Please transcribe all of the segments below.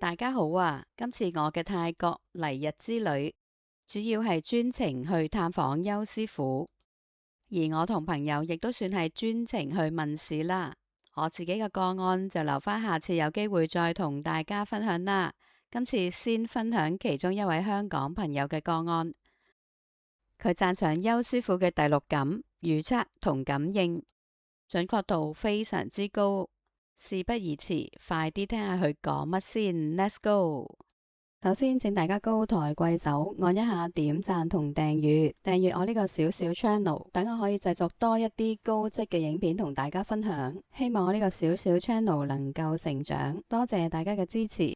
大家好啊！今次我嘅泰國嚟日之旅，主要係專程去探訪邱師傅，而我同朋友亦都算係專程去問事啦。我自己嘅個案就留返下次有機會再同大家分享啦。今次先分享其中一位香港朋友嘅個案，佢讚賞邱師傅嘅第六感、預測同感應準確度非常之高。事不宜遲，快啲聽下佢講乜先。Let's go！首先，請大家高抬貴手，按一下點讚同訂閱，訂閱我呢個小小 channel，等我可以製作多一啲高質嘅影片同大家分享。希望我呢個小小 channel 能夠成長，多謝大家嘅支持。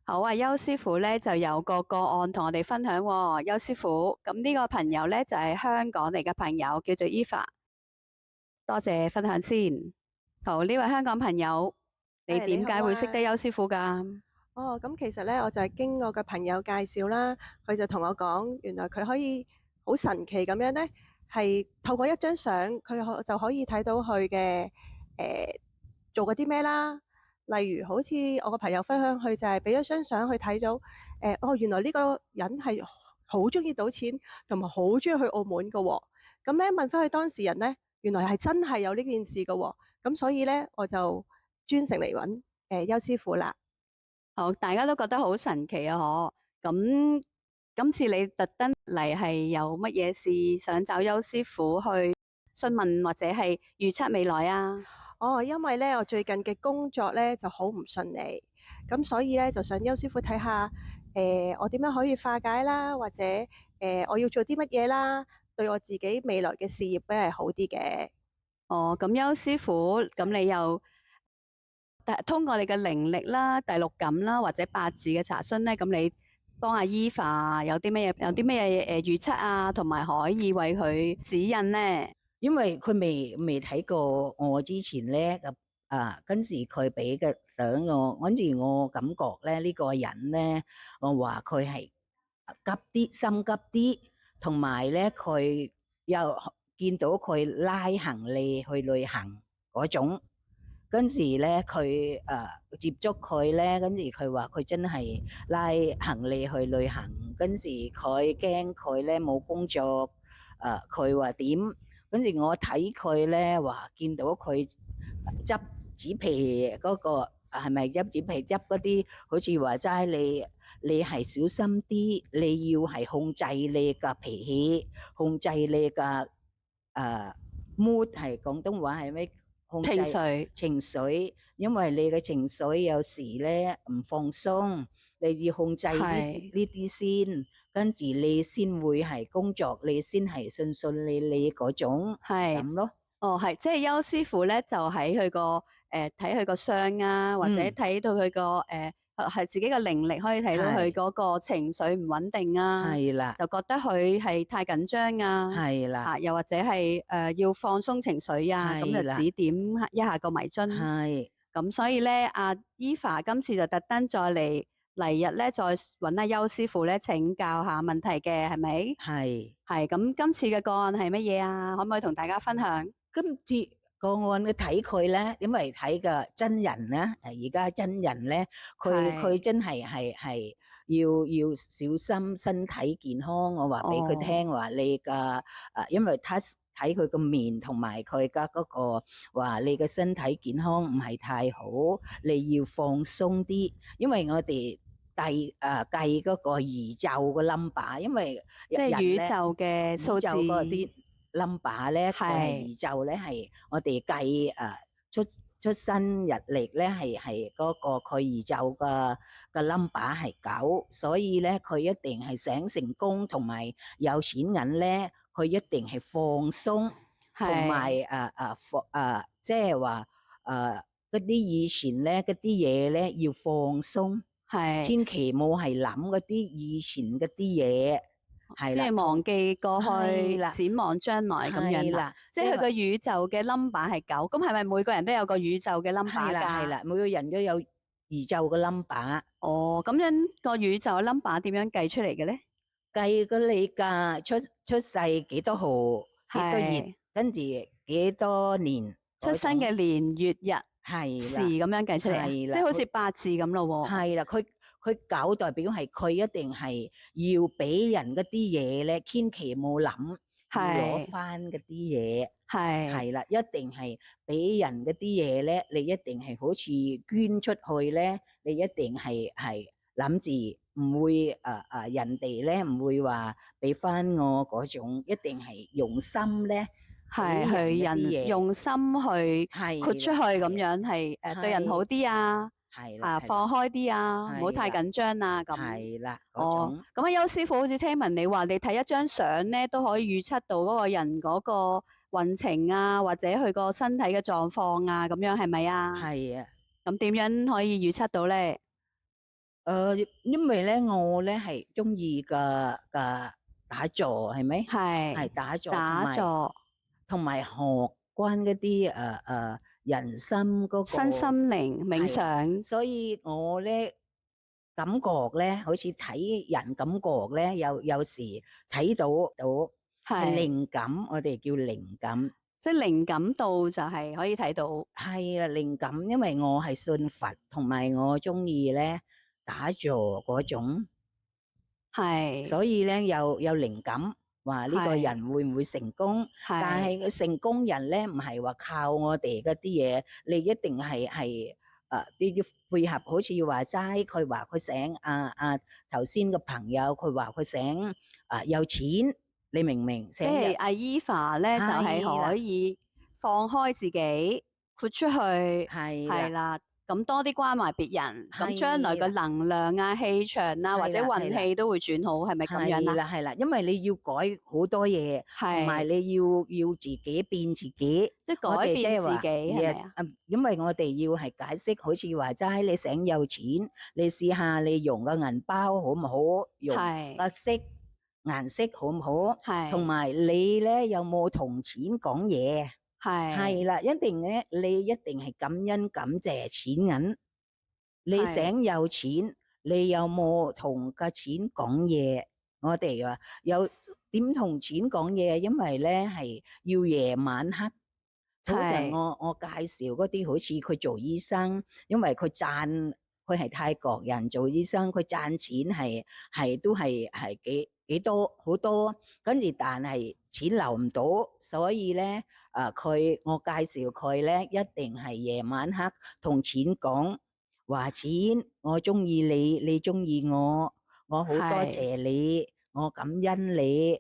好啊，邱師傅呢就有個個案同我哋分享喎。邱師傅，咁呢個朋友呢就係香港嚟嘅朋友，叫做 Eva。多謝分享先。好，呢位香港朋友，你點解會識得邱師傅噶？咁其實咧，我就係經過個朋友介紹啦，佢就同我講，原來佢可以好神奇咁樣咧，係透過一張相，就可以睇到佢嘅做過啲咩啦。例如好似我個朋友分享，佢就係俾咗張相去睇到，原來呢個人係好中意賭錢，同埋好中意去澳門㗎喎。咁咧問翻佢當事人咧，原來係真係有呢件事㗎喎。咁所以咧，我就專程嚟揾邱師傅啦。好，大家都覺得好神奇啊！咁今次你特登嚟係有乜嘢事想找邱師傅去詢問或者係預測未來啊？因為咧我最近嘅工作咧就好唔順利，咁所以咧就想邱師傅睇下，我點樣可以化解啦，或者我要做啲乜嘢啦，對我自己未來嘅事業咧係好啲嘅。咁邱師傅，咁你又通過你嘅靈力啦、第六感啦，或者八字嘅查詢咧，咁你幫阿 Eva 有啲咩嘢預測啊，同埋可以為佢指引呢？因為佢未睇過我之前咧，跟住佢俾嘅相我，跟住我感覺咧呢個人咧，我話佢係急啲、心急啲，同埋咧佢又見到佢拉行李去旅行嗰種。跟住咧，佢接觸佢咧，跟住佢話佢真係拉行李去旅行，跟住佢驚佢咧冇工作，佢話點？跟住我睇佢咧，話見到佢執紙皮嗰個係咪執紙皮執嗰啲？好似話齋你係小心啲，你要係控制你嘅脾氣，控制你嘅mood 係廣東話係咩？控制情緒，因為你嘅情緒有時咧唔放鬆，你要控制呢啲先，跟住你先會係工作，你先係順利嗰種咁咯。係，即係邱師傅咧，就喺佢個睇佢個相啊，或者睇到佢個係自己嘅靈力，可以睇到佢嗰個情緒唔穩定啊，係啦，就覺得佢係太緊張啊，係啦，又或者係要放鬆情緒啊，咁就指點一下個迷津。係，咁所以咧，阿 Eva 今次就特登再嚟日咧，再揾阿邱師傅咧請教下問題嘅，係咪？係，咁今次嘅個案係乜嘢啊？可唔可以同大家分享？今次個案你睇佢咧，因為睇嘅真人咧，而家真人咧，佢真係要小心身體健康。我話俾佢聽話，你嘅因為睇佢個面同埋佢嘅嗰個話，你嘅身體健康唔係太好，你要放鬆啲。因為我哋計嗰個宇宙嘅 number，因為即係宇宙嘅數字嗰啲 number 咧，佢係宇宙咧，係我哋計出生日曆咧，係嗰個佢宇宙嘅 number 係9，所以咧佢一定係想成功同埋有錢銀咧，佢一定係放鬆，同埋即係話嗰啲以前咧嗰啲嘢咧要放鬆，千祈冇係諗嗰啲以前嗰啲嘢。係啦，即係忘記過去，展望將來咁樣啦。即係佢個宇宙嘅 number 係9，咁係咪每個人都有個宇宙嘅 number 㗎？係啦，每個人都有宇宙嘅 number。咁樣個宇宙嘅 number 點樣計出嚟嘅咧？計個你嘅出世幾多號，幾多月，跟住幾多年，出生嘅年月日時咁樣計出嚟，即係好似八字咁咯喎。係啦，佢狗代表係佢一定係要俾人嗰啲嘢咧，千祈冇諗要攞係翻嗰啲嘢。係係啦，一定係俾人嗰啲嘢咧，你一定係好似捐出去咧，你一定係諗住唔會人哋咧唔會話俾翻我嗰種，一定係用心咧俾係去人嗰啲人嘢。用心去豁出去係啦，咁係樣係對人好係啲啊，係啦，係啦，放開啲啊，唔好太係啦，緊張啊咁。係啦嗰哦，種。咁啊，邱師傅好似聽聞你話，你睇一張相咧都可以預測到嗰個人嗰個運程啊，或者佢個身體嘅狀況啊，咁樣係咪啊？係啊，咁點樣可以預測到咧？因為咧我咧係中意嘅打坐係咪？係係打坐打坐、同埋學關嗰啲人生嗰身心個靈冥係啊，想，所以我咧感覺咧，好似睇人感覺咧，有時睇到係係靈感，我哋叫靈感。即係靈感度就係可以睇到。係啦，靈感，因為我係信佛，同埋我中意咧打坐嗰種。係所以咧有靈感，話呢個係人會唔會成功？但係係個成功人咧，唔係話靠我哋嗰啲嘢，你一定係你要配合，好似話齋，佢話佢醒頭先個朋友，佢話佢醒有錢，你明唔明？即醒係阿 Eva 咧，就係係啦，可以放開自己，豁出去，係啦，係啦，咁多啲關懷別人，咁將來個係啦，能量啊、氣場啊或者係啦，係啦。運氣都會轉好，係咪咁樣啊？係啦，係啦，因為你要改好多嘢，同埋係，你要自己變自己。即係我哋即改變自己係話係咪，yes，啊？因為我哋要係解釋，好似話齋，你想有錢，你試下你用個銀包好唔好，用係個顏色好唔好，同係埋你咧有冇同錢講嘢？係係啦，一定咧，你一定係感恩感謝錢銀。你係想有錢，你有冇同個錢講嘢？我哋話有點同錢講嘢，因為咧係要夜晚黑。通常係我介紹嗰啲好似佢做醫生，因為佢係泰國人做醫生，佢賺錢係都係幾多好多，跟住但係錢留唔到，所以咧我介紹佢咧一定係夜晚黑同錢講。話錢，我中意你，你中意我，我好多係謝你，我感恩你，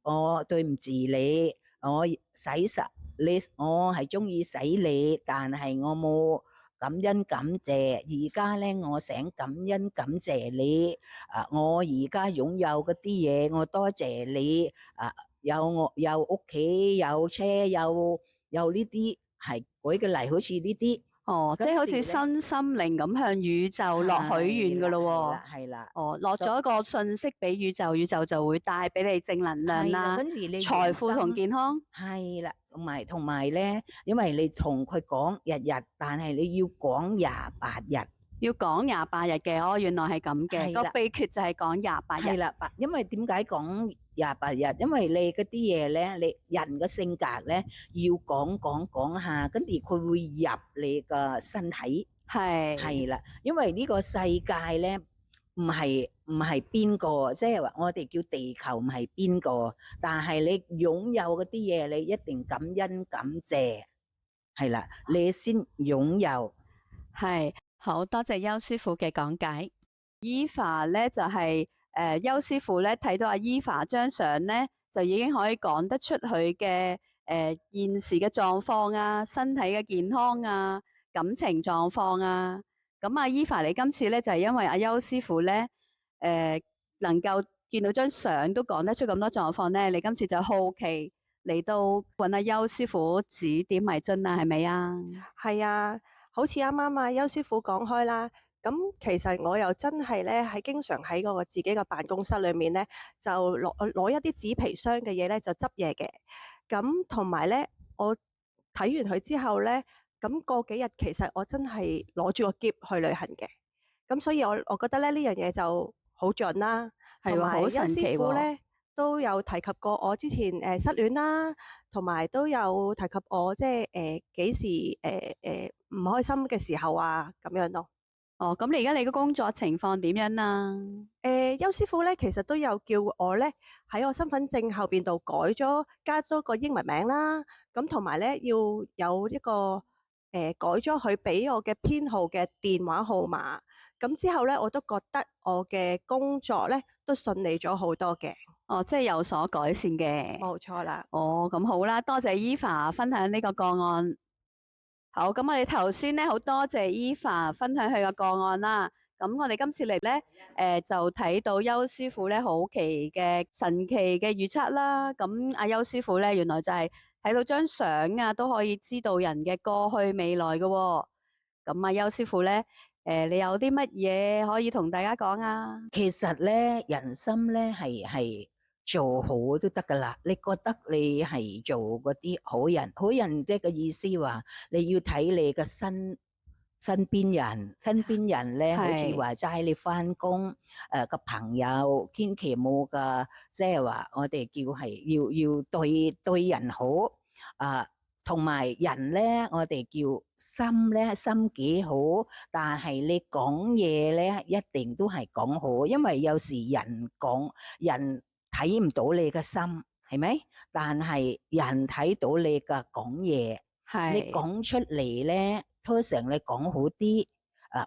我對唔住你，我使實你，我係中意使你，但係我冇感恩感謝。而家咧，我想感恩感謝你，我而家擁有嗰啲嘢，我多謝你，我有屋企，有車，有呢啲，係舉個例，好似呢啲。哦，即係好似嗰時咧，身心靈咁向宇宙落許願噶咯喎。係啦，哦，落所咗一個信息俾宇宙，宇宙就會帶俾你正能量係啦，啦、跟住你用財富同心健康。係啦，同埋咧，因為你同佢講日日，但係你要講28日，要講28日嘅，哦，原來係咁嘅，個係啦，秘訣就係講28日。係啦，因為點解講28日？因為你嗰啲嘢咧，你人嘅性格咧，要講下，跟住佢會入你個身體。係係啦，因為呢個世界咧，唔係邊個，即係話我哋叫地球唔係邊個，但係你擁有嗰啲嘢，你一定感恩感謝，係啦，你先擁有。係，好多謝邱師傅嘅講解。Eva 咧就係邱師傅咧睇到阿 Eva 張相咧，就已經可以講得出佢嘅現時嘅狀況啊，身體嘅健康啊，感情狀況啊。咁阿 Eva 你今次咧就係因為阿邱師傅咧能夠見到張相都講得出咁多狀況咧，你今次就好奇嚟到揾阿邱師傅指點迷津啊，係咪啊？係啊，好似啱啱啊，邱師傅講開啦。咁其實我又真係咧，經常喺嗰個自己嘅辦公室裏面咧，就攞一啲紙皮箱嘅嘢咧，就執嘢嘅。咁同埋咧，我睇完佢之後咧，咁過幾日其實我真係攞住個篋去旅行嘅。咁所以我覺得咧呢樣嘢就好準啦。係喎，同埋邱好神奇師傅喎。咧都有提及過我之前失戀啦，同埋都有提及我即係幾時唔開心嘅時候啊咁樣咯。哦，咁你而家你嘅工作情況點樣啊？邱師傅咧，其實都有叫我咧喺我身份證後邊度加咗個英文名啦，咁同埋咧要有一個改咗佢俾我嘅編號嘅電話號碼，咁之後咧我都覺得我嘅工作咧都順利咗好多嘅，哦，即係有所改善嘅。冇錯啦。哦，咁好啦，多謝 Eva 分享呢個個案。好，咁我哋頭先咧好多謝 Eva 分享佢嘅個案啦。咁我哋今次嚟咧，就睇到邱師傅咧好奇嘅神奇嘅預測啦。咁阿邱師傅咧，原來就係睇到張相啊，都可以知道人嘅過去未來嘅喎。咁啊，邱師傅咧，你有啲乜嘢可以同大家講啊？其實咧，人心咧係做好都得噶啦。你覺得你係做嗰啲好人，好人即係個意思話，你要睇你嘅身邊人咧，好似係話齋你翻工個朋友，千祈冇噶，即係話我哋叫係要對人好啊。同埋人咧，我哋叫心幾好，但係你講嘢咧，一定都係講好，因為有時人睇唔到你嘅心，係咪？但係人睇到你嘅講嘢，你係講出嚟咧，通常你講好啲，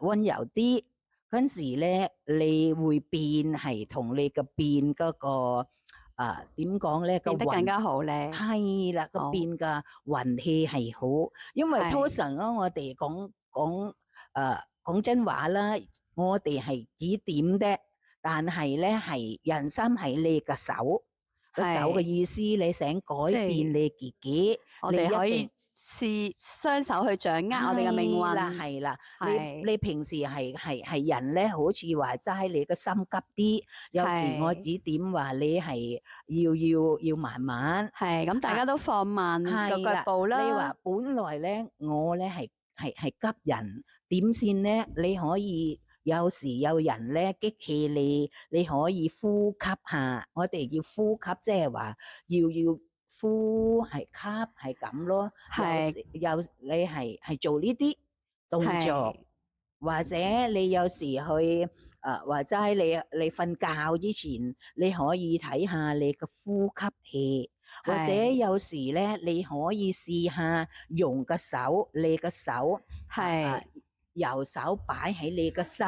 温柔啲，跟住咧你會變係同你嘅變嗰個點講咧個變得更運。加好咧。係啦，個好，變嘅運氣係好，因為通係常咯，我哋講真話啦，我哋係指點啫，但係咧係人心喺你嘅手，個手嘅係，意思，你想改即係變你自己，我你一定哋可以試雙手去掌握我哋嘅命係啦，運。係啦，係你平時係人咧，好似話齋你個心急啲，有時我係指點話你係要慢慢。係，咁大家都放慢個係啦，腳步你啦。話本來咧，我咧係急人，點先咧？你可以有時有人咧激氣你，你可以呼吸下。我哋要呼吸，即係話要呼係吸係咁咯。係你係做呢啲動作，係或者你有時去或者喺你瞓覺之前，你可以睇下你嘅呼吸器。或者係有時咧，你可以試下用你個手係右手擺喺你個心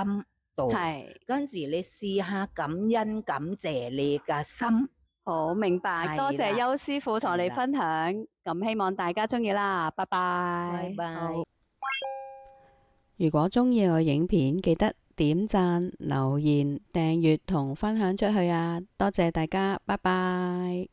度，係，跟住你試下感恩感謝你嘅心，好明白，多謝係啦，邱師傅同你係啦，分享，咁希望大家鍾意啦，拜拜拜。拜。好，如果鍾意我影片，記得點讚、留言、訂閱同分享出去啊！多謝大家，拜拜。